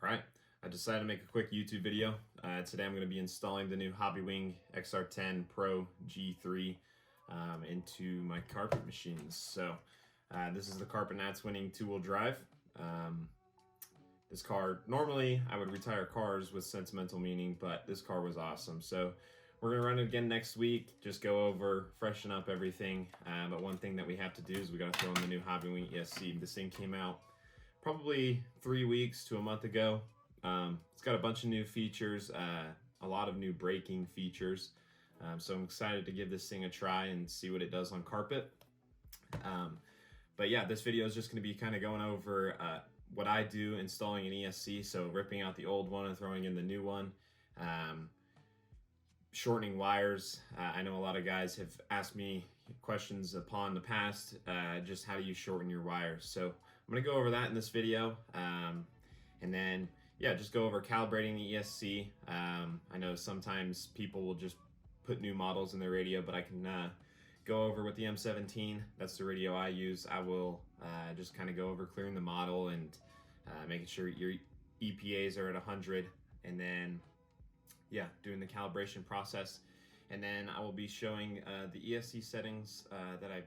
Alright, I decided to make a quick YouTube video. Today I'm going to be installing the new Hobbywing XR10 Pro G3 into my carpet machines. So this is the Carpet Nats winning two-wheel drive. This car, normally I would retire cars with sentimental meaning, but this car was awesome. So we're going to run it again next week, just go over, freshen up everything. But one thing that we have to do is we got to throw in the new Hobbywing ESC. This thing came out probably 3 weeks to a month ago. It's got a bunch of new features, a lot of new braking features. So I'm excited to give this thing a try and see what it does on carpet. But yeah, this video is just going to be kind of going over what I do installing an ESC. So ripping out the old one and throwing in the new one. Shortening wires. I know a lot of guys have asked me questions upon the past, just how do you shorten your wires. So I'm going to go over that in this video, and then yeah, just go over calibrating the ESC. I know sometimes people will just put new models in their radio, but I can go over with the M17. That's the radio I use. I will just kind of go over clearing the model and making sure your EPAs are at 100, and then yeah, doing the calibration process. And then I will be showing the ESC settings that I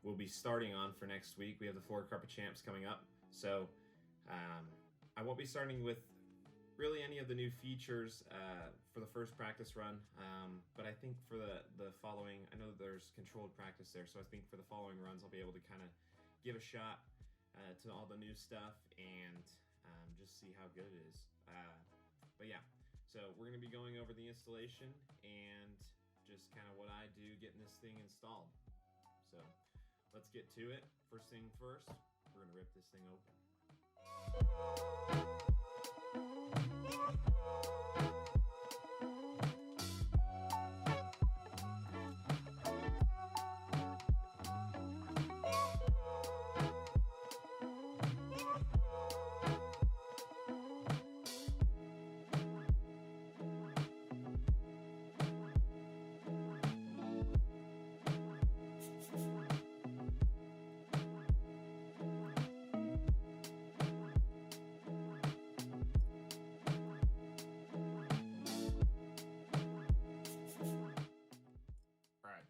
will be starting on for next week. We have the Florida Carpet Champs coming up. So I won't be starting with really any of the new features for the first practice run. But I think for the following, I know that there's controlled practice there. So I think for the following runs, I'll be able to kind of give a shot to all the new stuff and just see how good it is. But yeah. So we're going to be going over the installation and just kind of what I do getting this thing installed. So let's get to it. First thing first, we're going to rip this thing open.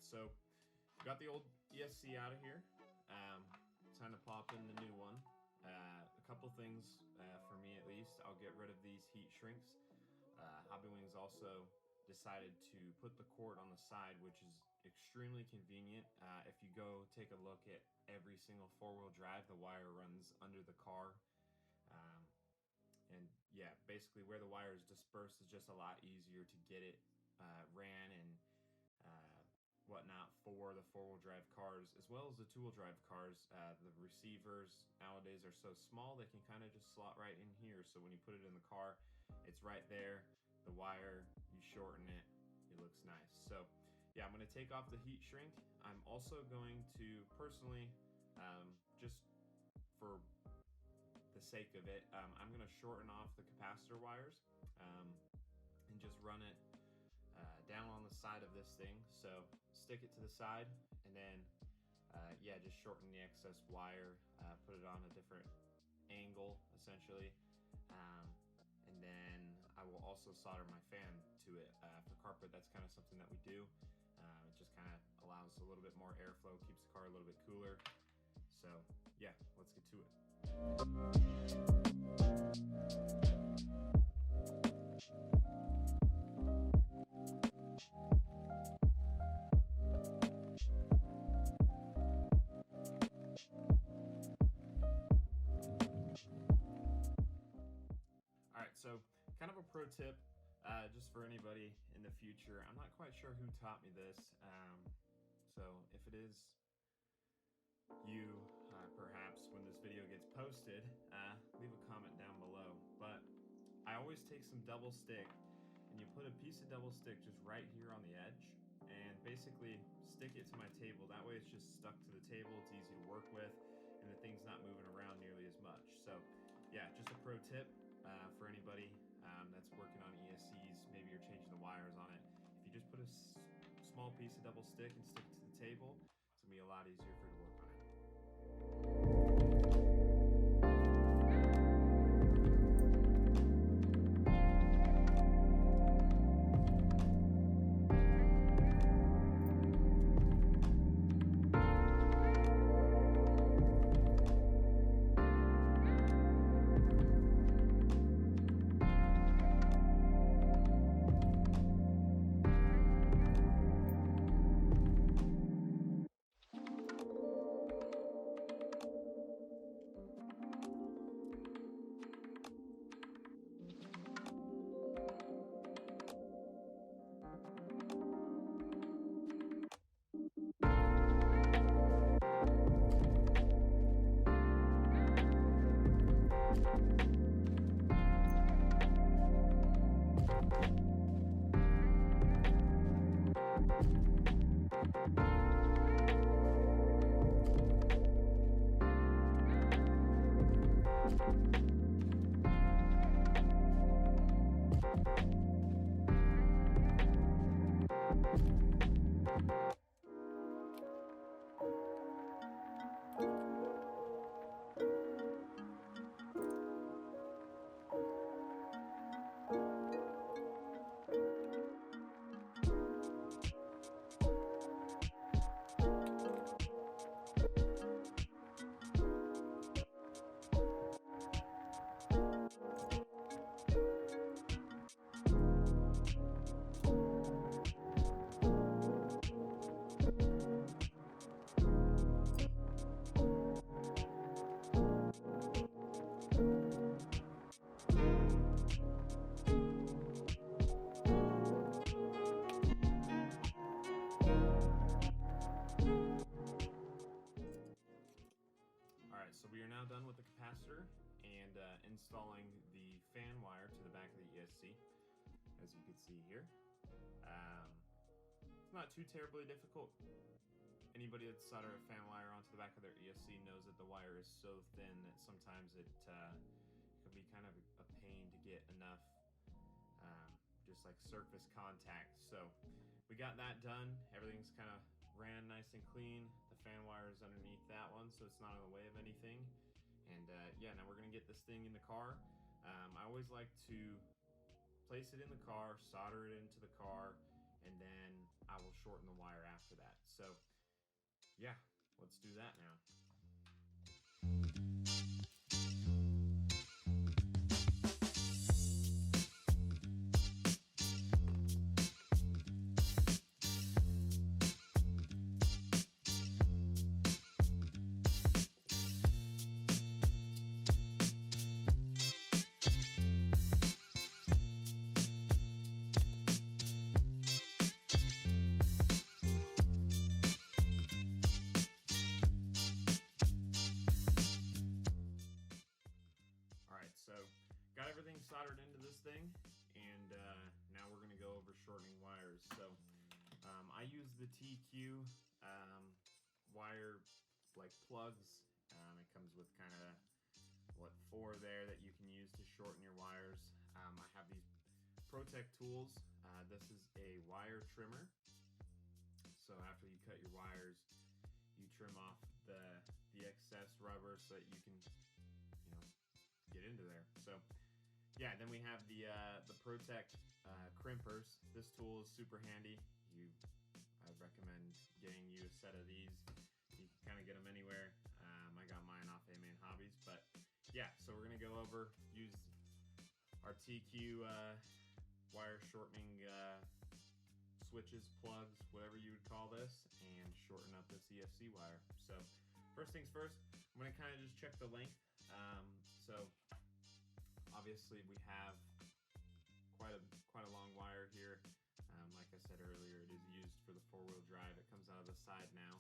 So got the old ESC out of here. Time to pop in the new one. A couple things for me at least. I'll get rid of these heat shrinks. Hobbywing's also decided to put the cord on the side, which is extremely convenient. If you go take a look at every single four-wheel drive, the wire runs under the car. And yeah, basically where the wire is dispersed is just a lot easier to get it ran and whatnot for the four-wheel drive cars as well as the two-wheel drive cars. The receivers nowadays are so small they can kind of just slot right in here, so when you put it in the car, it's right there. The wire, you shorten it, it looks nice. So yeah, I'm going to take off the heat shrink. I'm also going to personally, just for the sake of it, I'm going to shorten off the capacitor wires and just run it down on the side of this thing. So stick it to the side and then yeah, just shorten the excess wire, put it on a different angle essentially, and then I will also solder my fan to it. For carpet, that's kind of something that we do. It just kind of allows a little bit more airflow, keeps the car a little bit cooler. So yeah, let's get to it. So kind of a pro tip, just for anybody in the future. I'm not quite sure who taught me this. So if it is you, perhaps when this video gets posted, leave a comment down below. But I always take some double stick and you put a piece of double stick just right here on the edge and basically stick it to my table. That way it's just stuck to the table, it's easy to work with, and the thing's not moving around nearly as much. So yeah, just a pro tip. For anybody that's working on ESCs, maybe you're changing the wires on it. If you just put a small piece of double stick and stick it to the table, it's gonna be a lot easier for you to work on it. Alright, so we are now done with the capacitor and installing the fan wire to the back of the ESC, as you can see here. It's not too terribly difficult. Anybody that's soldered a fan wire onto the back of their ESC knows that the wire is so thin that sometimes it can be kind of a pain to get enough just like surface contact. So we got that done. Everything's kind of ran nice and clean. The fan wire is underneath that one, so it's not in the way of anything. And yeah, now we're gonna get this thing in the car. I always like to place it in the car, solder it into the car, and then I will shorten the wire after that. So yeah, let's do that now. Alright, so got everything soldered into this thing, and now we're going to go over shortening wires. So I use the TQ wire like plugs. It comes with kind of 4 there that you can use to shorten your wires. I have these Protect tools. This is a wire trimmer. So after you cut your wires, you trim off the excess rubber so that you can, you know, get into there. So yeah, then we have the Protect crimpers. This tool is super handy. I recommend getting you a set of these. You can kind of get them anywhere. I got mine off A-Man Hobbies, but yeah, so we're gonna go over, use our TQ wire shortening switches, plugs, whatever you would call this, and shorten up this ESC wire. So first things first, I'm gonna kind of just check the length. So obviously we have quite a long wire here. Like I said earlier, it is used for the 4-wheel drive. It comes out of the side now,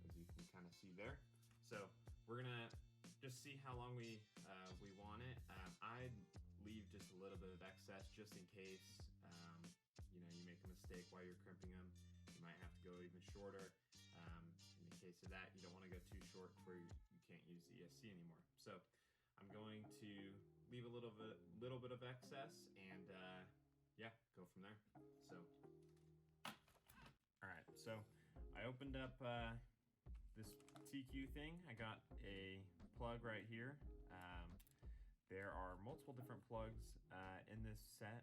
as you can kind of see there. So we're gonna just see how long we want it. I'd leave just a little bit of excess just in case you know, you make a mistake while you're crimping them. You might have to go even shorter. In the case of that, you don't want to go too short where you can't use the ESC anymore. So I'm going to leave a little bit of excess, and yeah, go from there. So all right, so I opened up this TQ thing. I got a plug right here. There are multiple different plugs in this set.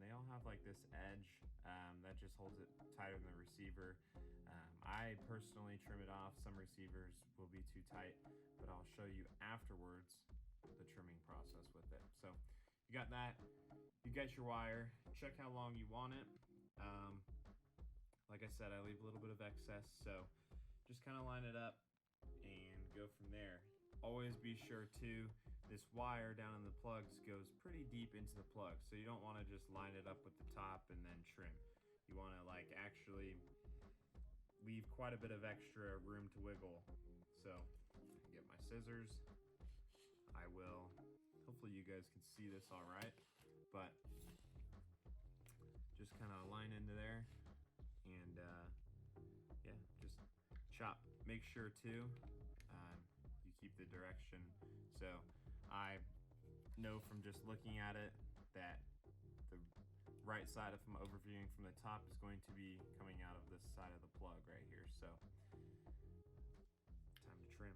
They all have like this edge that just holds it tighter than the receiver. I personally trim it off. Some receivers will be too tight, but I'll show you afterwards the trimming process with it. So you got that, you got your wire, check how long you want it. Like I said, I leave a little bit of excess, so just kind of line it up and go from there. Always be sure too, this wire down in the plugs goes pretty deep into the plug, so you don't want to just line it up with the top and then trim. You want to like actually leave quite a bit of extra room to wiggle. So get my scissors. I will, hopefully you guys can see this all right. but just kind of align into there, and yeah, just chop. Make sure too you keep the direction. So I know from just looking at it that the right side, if I'm overviewing from the top, is going to be coming out of this side of the plug right here. So time to trim.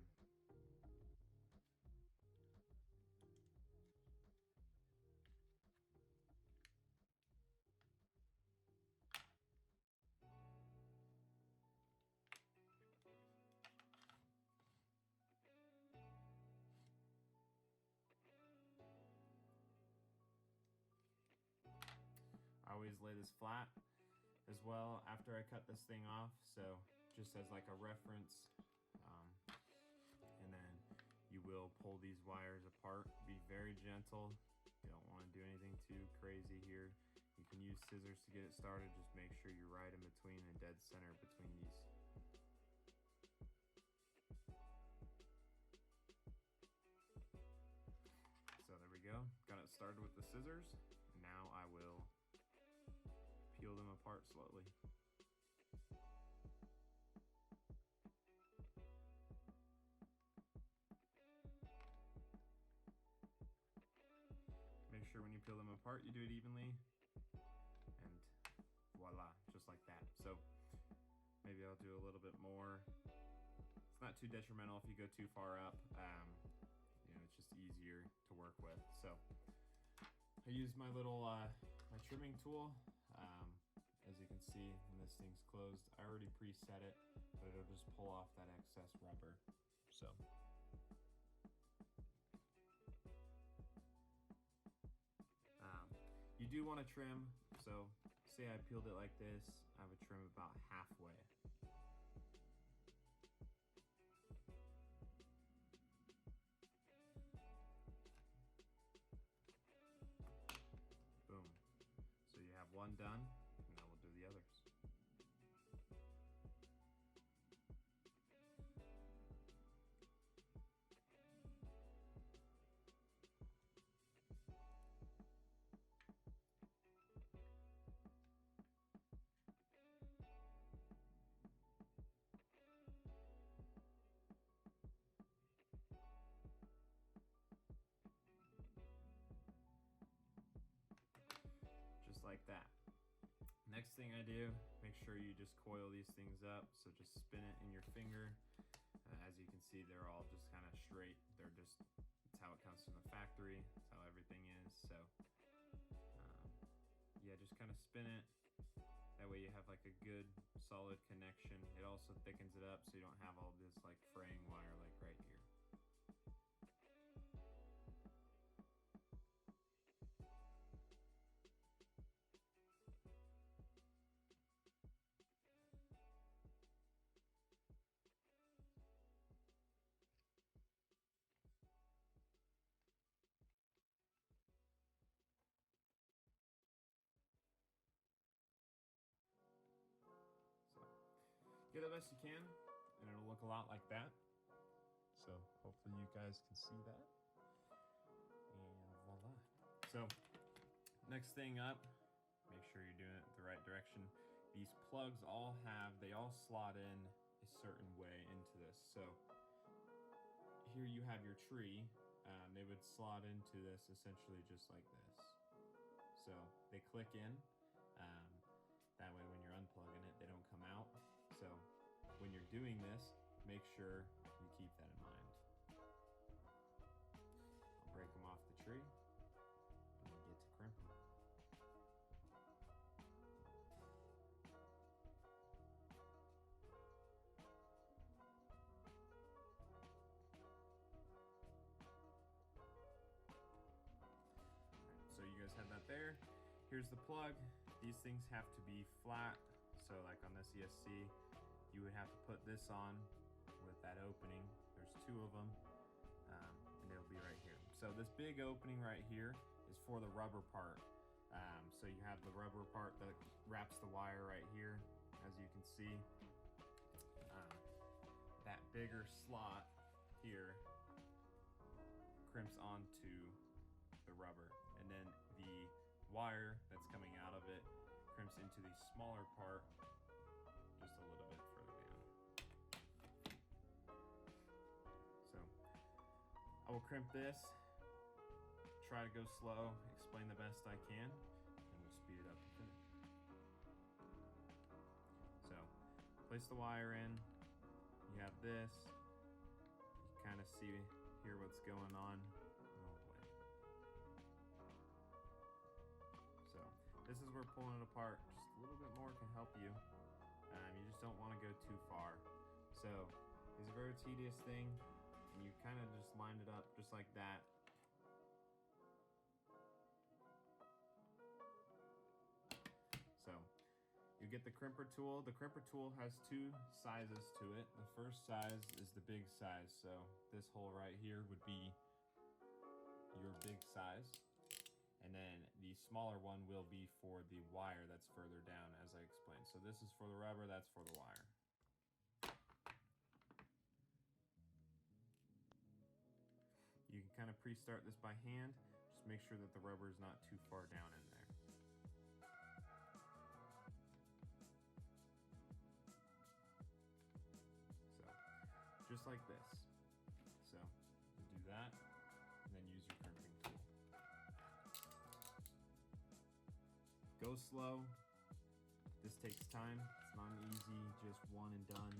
I always lay this flat as well after I cut this thing off, so just as like a reference, and then you will pull these wires apart. Be very gentle. You don't want to do anything too crazy here. You can use scissors to get it started. Just make sure you're right in between and dead center between these. So there we go. Got it started with the scissors. Now I will peel them apart slowly. Make sure when you peel them apart, you do it evenly, and voila, just like that. So maybe I'll do a little bit more. It's not too detrimental if you go too far up. You know, it's just easier to work with. So I use my little my trimming tool. As you can see, when this thing's closed, I already preset it, but it'll just pull off that excess rubber. So you do want to trim. So say I peeled it like this, I would trim about halfway. Boom. So you have one done, and now we'll do the others. Just like that. Next thing I do, make sure you just coil these things up. So just spin it in your finger. As you can see, they're all just kind of straight. They're just, it's how it comes from the factory. It's how everything is. So yeah, just kind of spin it. That way you have like a good solid connection. It also thickens it up so you don't have all this like fraying wire like right here. Get the best you can, and it'll look a lot like that. So hopefully you guys can see that. And voila. So next thing up, make sure you're doing it the right direction. These plugs all slot in a certain way into this. So here you have your tree. They would slot into this essentially just like this. So they click in. That way when you're unplugging it, they don't come out. So when you're doing this, make sure you keep that in mind. I'll break them off the tree and get to crimping. So you guys have that there. Here's the plug. These things have to be flat. So like on this ESC, you would have to put this on with that opening. There's two of them, and they'll be right here. So this big opening right here is for the rubber part. So you have the rubber part that wraps the wire right here. As you can see, that bigger slot here crimps onto the rubber, and then the wire that's coming out of it crimps into the smaller part just a little bit further down. So I will crimp this, try to go slow, explain the best I can, and we'll speed it up to finish. So place the wire in, you have this, you kind of see, hear what's going on. Oh boy. So this is where pulling it apart just a little bit more can help you. You just don't want to go too far. So it's a very tedious thing, and you kind of just line it up just like that. So you get the crimper tool. The crimper tool has two sizes to it. The first size is the big size. So this hole right here would be your big size. And then the smaller one will be for the wire that's further down, as I explained. So this is for the rubber, that's for the wire. You can kind of pre-start this by hand. Just make sure that the rubber is not too far down in there. So, just like this. So, you do that, and then use your crimping tool. Go slow. This takes time. It's not an easy, just one and done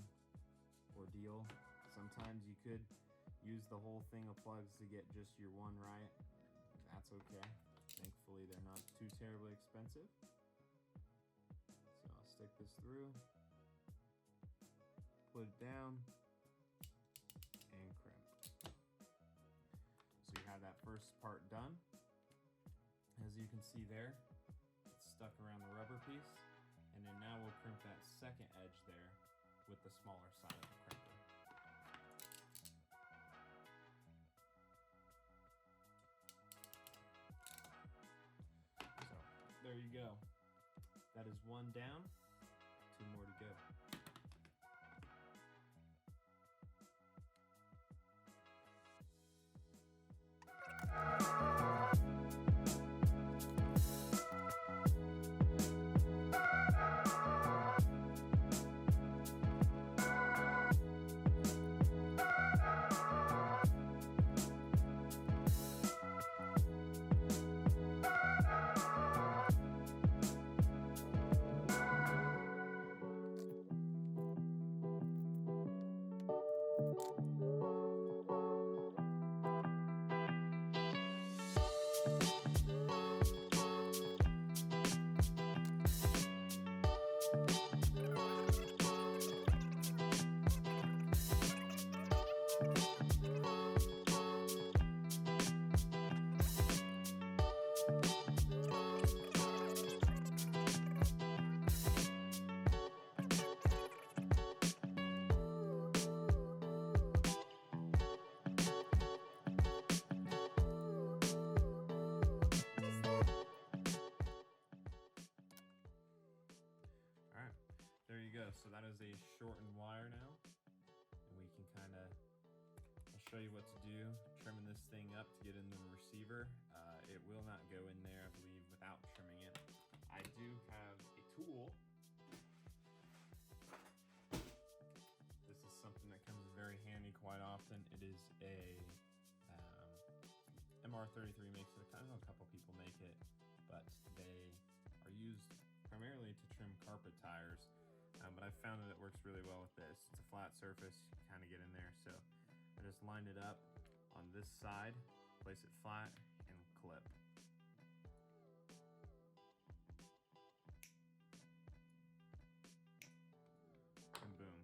ordeal. Sometimes you could use the whole thing of plugs to get just your one right. That's okay. Thankfully, they're not too terribly expensive. So I'll stick this through, put it down, and crimp. So you have that first part done. As you can see there, it's stuck around the rubber piece. And then now we'll crimp that second edge there with the smaller side of the crimper. So there you go. That is one down, two more to go. Alright, there you go. So that is a shortened wire now. And we can kind of, I'll show you what to do. Trimming this thing up to get in the receiver. It will not go in there, I believe, without trimming it. I do have a tool. This is something that comes very handy quite often. It is a MR33 makes it. I know a couple people make it, but they are used primarily to trim carpet tires. But I found that it works really well with this. It's a flat surface, you kind of get in there. So I just lined it up on this side, place it flat, and clip. And boom.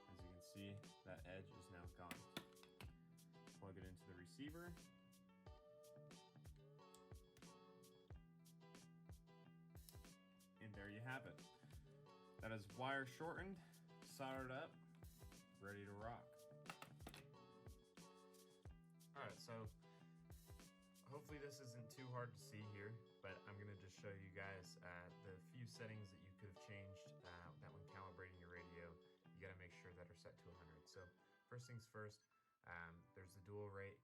As you can see, that edge is now gone. Plug it into the receiver. And there you have it. That is wire shortened, soldered up, ready to rock. Alright, so hopefully this isn't too hard to see here, but I'm going to just show you guys the few settings that you could have changed that when calibrating your radio, you got to make sure that are set to 100. So first things first, there's the dual rate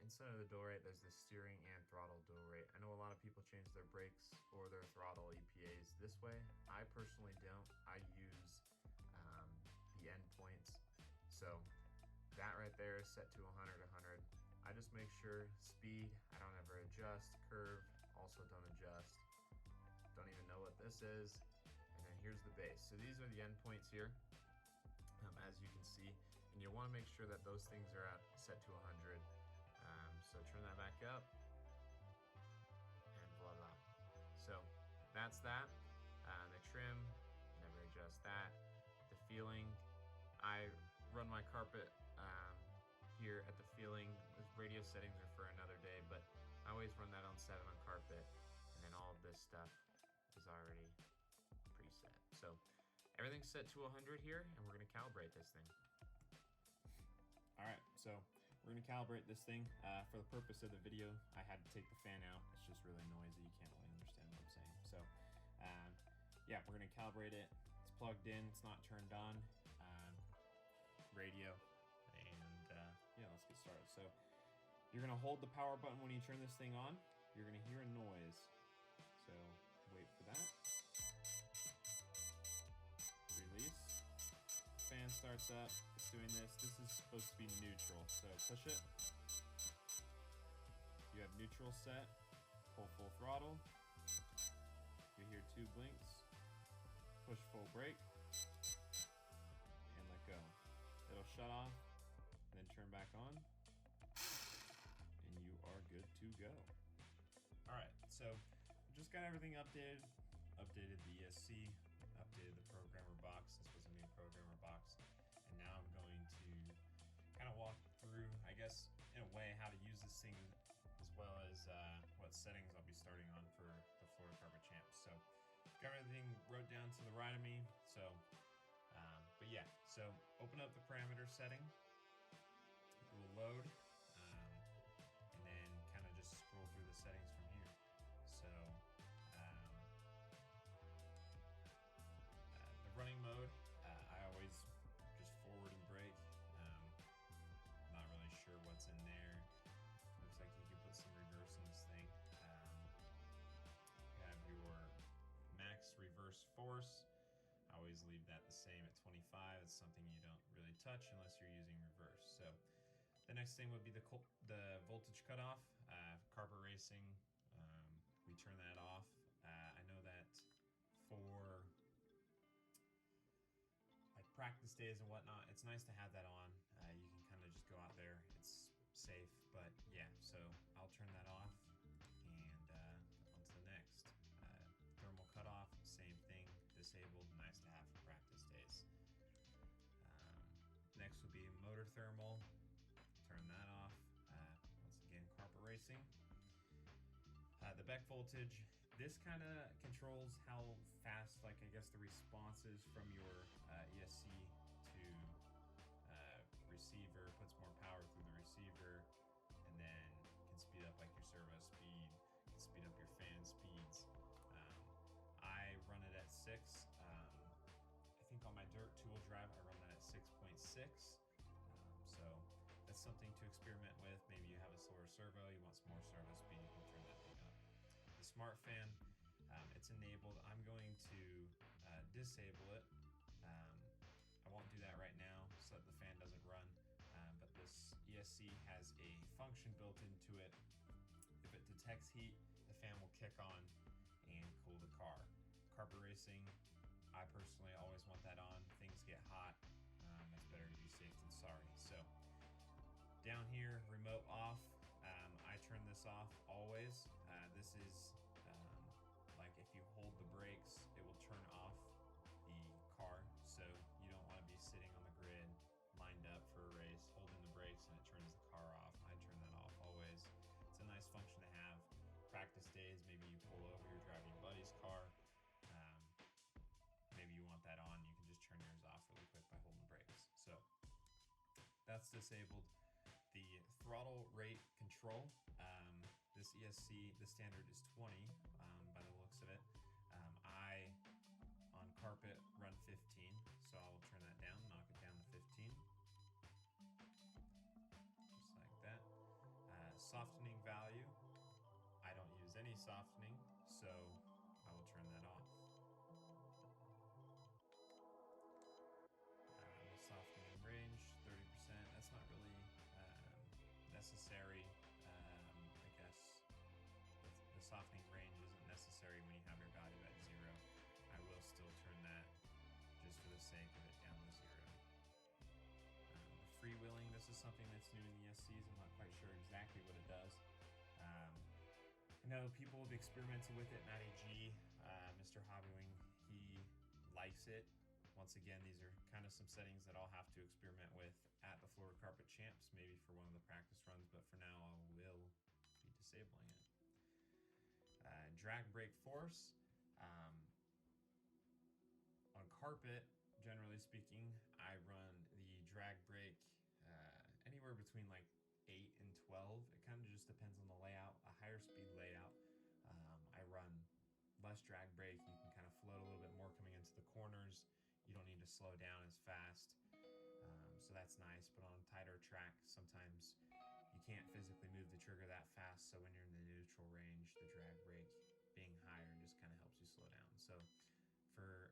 inside of the dual rate, there's the steering and throttle dual rate. I know a lot of people change their brakes or their throttle EPAs this way. I personally don't. I use the endpoints. So that right there is set to 100, 100. I just make sure speed, I don't ever adjust, curve, also don't adjust. Don't even know what this is. And then here's the base. So these are the endpoints here, as you can see. And you want to make sure that those things are set to 100. So turn that back up, and voila. So that's that. The trim, never adjust that. The feeling, I run my carpet here at the feeling. The radio settings are for another day, but I always run that on 7 on carpet, and then all of this stuff is already preset. So everything's set to 100 here, and we're gonna calibrate this thing. All right, so we're gonna calibrate this thing. For the purpose of the video, I had to take the fan out. It's just really noisy. You can't really understand what I'm saying. So yeah, we're gonna calibrate it. It's plugged in, it's not turned on. Radio, and yeah, let's get started. So you're gonna hold the power button when you turn this thing on. You're gonna hear a noise. So wait for that. Release. Fan starts up. It's doing this. This is supposed to be neutral. So push it. You have neutral set. Pull full throttle. You hear 2 blinks. Push full brake. And let go. It'll shut off and then turn back on. And you are good to go. All right, so just got everything updated. Updated the ESC, updated the programmer box. This was gonna be a programmer box. And now I'm going to kind of walk through, I guess, in a way, how to use this thing, as well as what settings I'll be starting on for the Florida Carpet Champs. So got everything wrote down to the right of me. So, but yeah, so open up the parameter setting. It will load, and then kind of just scroll through the settings from here. So the running mode, I always just forward and brake. Not really sure what's in there. Looks like you can put some reverse in this thing. You have your max reverse force. I always leave that the same at 25. It's something you don't really touch unless you're using reverse. So the next thing would be the voltage cutoff. Carpet racing, we turn that off. I know that for like practice days and whatnot, it's nice to have that on. You can kind of just go out there. It's safe, but yeah, so I'll turn that off, and on to the next. Thermal cutoff, same thing, disabled, nice to have for practice days. Next will be motor thermal, turn that off. Once again, carpet racing. The back voltage, this kind of controls how fast, like I guess the response is from your ESC to receiver, puts more power through the receiver, and then can speed up like your servo speed, can speed up your fan speeds. I run it at 6. I think on my dirt two-wheel drive, I run that at 6.6. So that's something to experiment with. Maybe you have a slower servo, you want some more servo speed, you can turn that thing up. The smart fan, it's enabled. I'm going to disable it. I won't do that right now so that the fan doesn't run, but this ESC has a function built into it. If it detects heat, the fan will kick on and cool the car. Carpet racing, I personally always want that on. Things get hot, it's better to be safe than sorry. So down here, remote off, I turn this off always. This is like if you hold the brakes, it will turn off the car. So you don't want to be sitting on the grid lined up for a race, holding the brakes, and it turns the car off. I turn that off always. It's a nice function to have. Practice days, maybe you pull over, you're driving your buddy's car. Maybe you want that on, you can just turn yours off really quick by holding the brakes. So that's disabled. The throttle rate control, this ESC, the standard is 20 by the looks of it. I, on carpet, run 15, so I will turn that down, knock it down to 15. Just like that. softening value, I don't use any softening, so I will turn that off. The softening range, 30%, that's not really necessary. I guess the softening range isn't necessary when you have your value at 0. I will still turn that just for the sake of it down to 0. The freewheeling, this is something that's new in the ESCs. I'm not quite sure exactly what it does. I know people have experimented with it. Matty G, Mr. Hobbywing, he likes it. Once again, these are kind of some settings that I'll have to experiment with at the Florida Carpet Champs, maybe for one of the practice runs, but for now I will be disabling it. Drag brake force. On carpet, generally speaking, I run the drag brake anywhere between like 8 and 12. It kind of just depends on the layout. A higher speed layout, I run less drag brake. You can kind of float a little bit more coming into the corners. You don't need to slow down as fast, so that's nice. But on tighter track, sometimes you can't physically move the trigger that fast, so when you're in the neutral range, the drag brake being higher just kind of helps you slow down. So for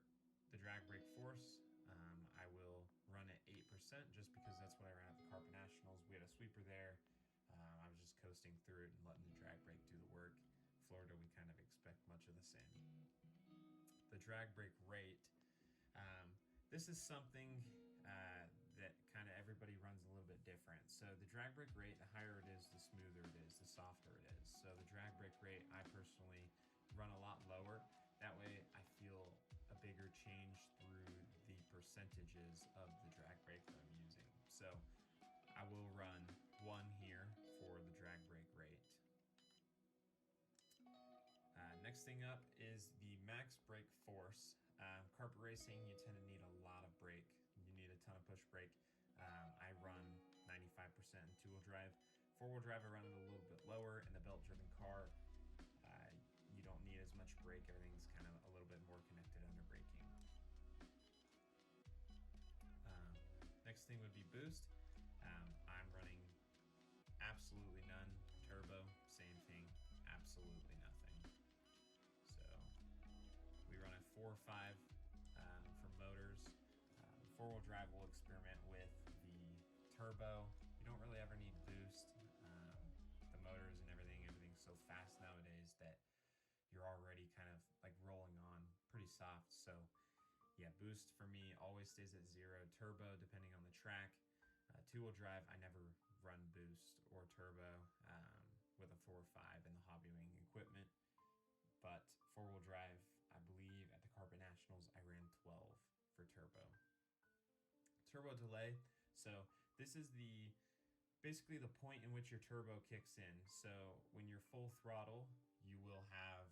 the drag brake force, I will run at 8% just because that's what I ran at the Carpet Nationals. We had a sweeper there. I was just coasting through it and letting the drag brake do the work. Florida, we kind of expect much of the same. The drag brake rate, this is something that kind of everybody runs a little bit different. So the drag brake rate, the higher it is, the smoother it is, the softer it is. So the drag brake rate, I personally run a lot lower. That way I feel a bigger change through the percentages of the drag brake that I'm using. So I will run 1 here for the drag brake rate. Next thing up is the max brake force. Carpet racing, you tend to need a lot of brake. You need a ton of push brake. I run 95% in 2-wheel drive. 4-wheel drive, I run it a little bit lower. In the belt-driven car, you don't need as much brake. Everything's kind of a little bit more connected under braking. Next thing would be boost. I'm running absolutely none. Turbo, same thing, absolutely nothing. So we run at 4 or 5 for motors. 4-wheel drive will experiment with the turbo. You don't really ever need boost. The motors and everything's so fast nowadays that you're already kind of like rolling on pretty soft. So yeah, boost for me always stays at 0. Turbo, depending on the track. 2-wheel drive, I never run boost or turbo with a 4 or 5 in the Hobbywing equipment. But 4-wheel drive, I believe at the Carpet Nationals, I ran 12 for turbo. Turbo delay, so this is basically the point in which your turbo kicks in. So when you're full throttle, you will have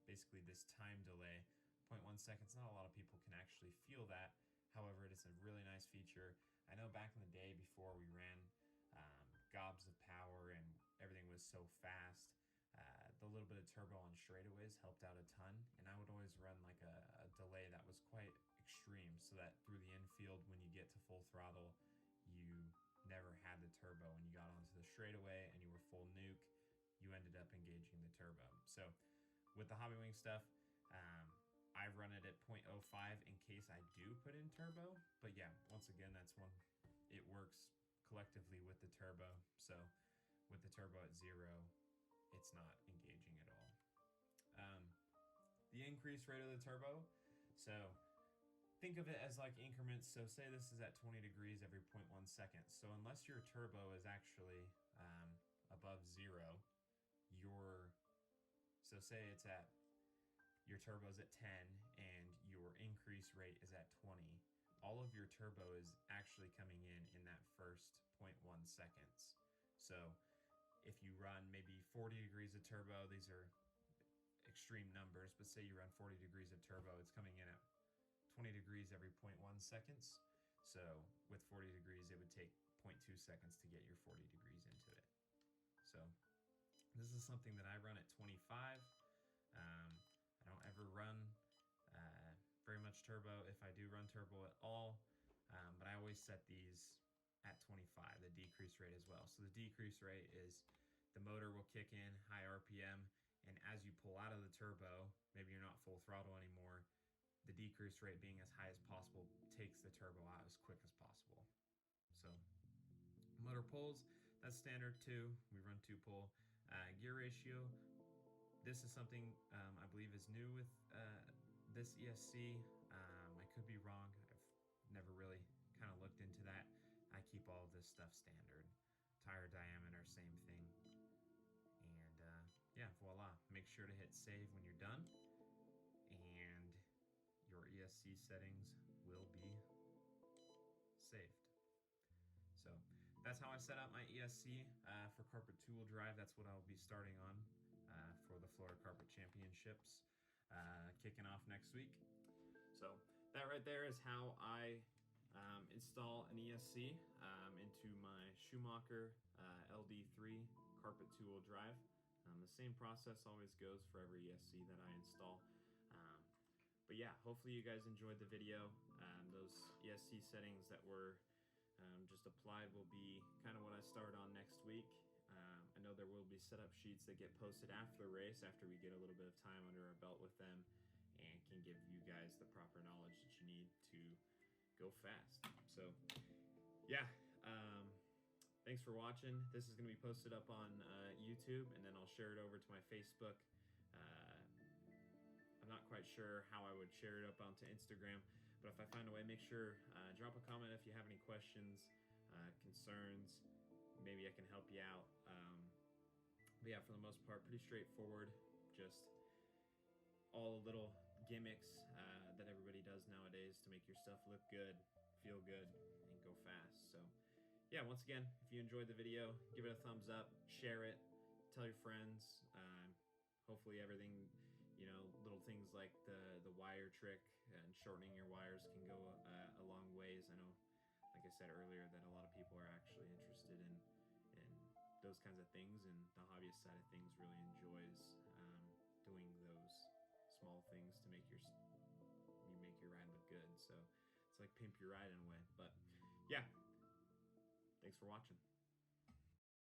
basically this time delay, 0.1 seconds. Not a lot of people can actually feel that. However, it is a really nice feature. I know back in the day before we ran gobs of power and everything was so fast, the little bit of turbo on straightaways helped out a ton, and I would always run like a delay that was quite extreme, so that through the infield, when you get to full throttle, you never had the turbo. When you got onto the straightaway and you were full nuke, you ended up engaging the turbo. So with the Hobbywing stuff, I run it at 0.05 in case I do put in turbo. But yeah, once again, that's when it works collectively with the turbo. So with the turbo at 0, it's not engaging at all. The increase rate of the turbo, so think of it as like increments. So say this is at 20 degrees every 0.1 seconds. So unless your turbo is actually above 0, so say it's at, your turbo's at 10 and your increase rate is at 20, all of your turbo is actually coming in that first 0.1 seconds. So if you run maybe 40 degrees of turbo, these are extreme numbers, but say you run 40 degrees of turbo, it's coming in at 20 degrees every 0.1 seconds. So with 40 degrees, it would take 0.2 seconds to get your 40 degrees into it. So this is something that I run at 25. I don't ever run very much turbo, if I do run turbo at all, but I always set these at 25, the decrease rate as well. So the decrease rate is the motor will kick in high RPM, and as you pull out of the turbo, maybe you're not full throttle anymore, the decrease rate being as high as possible takes the turbo out as quick as possible. So motor pulls, that's standard too. We run 2-pull. Gear ratio, this is something I believe is new with this ESC. I could be wrong. I've never really kind of looked into that. I keep all of this stuff standard. Tire diameter, same thing. And yeah, voila. Make sure to hit save when you're done, and your ESC settings will be saved. So that's how I set up my ESC for carpet 2-wheel drive. That's what I'll be starting on for the Florida Carpet Championships kicking off next week. So that right there is how I install an ESC into my Schumacher LD3 carpet 2-wheel drive. The same process always goes for every ESC that I install. But yeah, hopefully you guys enjoyed the video. Those ESC settings that were just applied will be kind of what I start on next week. I know there will be setup sheets that get posted after the race, after we get a little bit of time under our belt with them, and can give you guys the proper knowledge that you need to go fast. So yeah, thanks for watching. This is going to be posted up on YouTube, and then I'll share it over to my Facebook. I'm not quite sure how I would share it up onto Instagram, but if I find a way, make sure drop a comment if you have any questions, concerns. Maybe I can help you out. But yeah, for the most part, pretty straightforward. Just all the little gimmicks that everybody does nowadays to make your stuff look good, feel good, and go fast. So yeah, once again, if you enjoyed the video, give it a thumbs up, share it, tell your friends. Hopefully everything, you know, little things like the wire trick and shortening your wires can go a long ways. I know, like I said earlier, that a lot of people are actually interested in those kinds of things, and the hobbyist side of things really enjoys doing those small things to make your ride look good. So it's like pimp your ride in a way. But yeah, thanks for watching.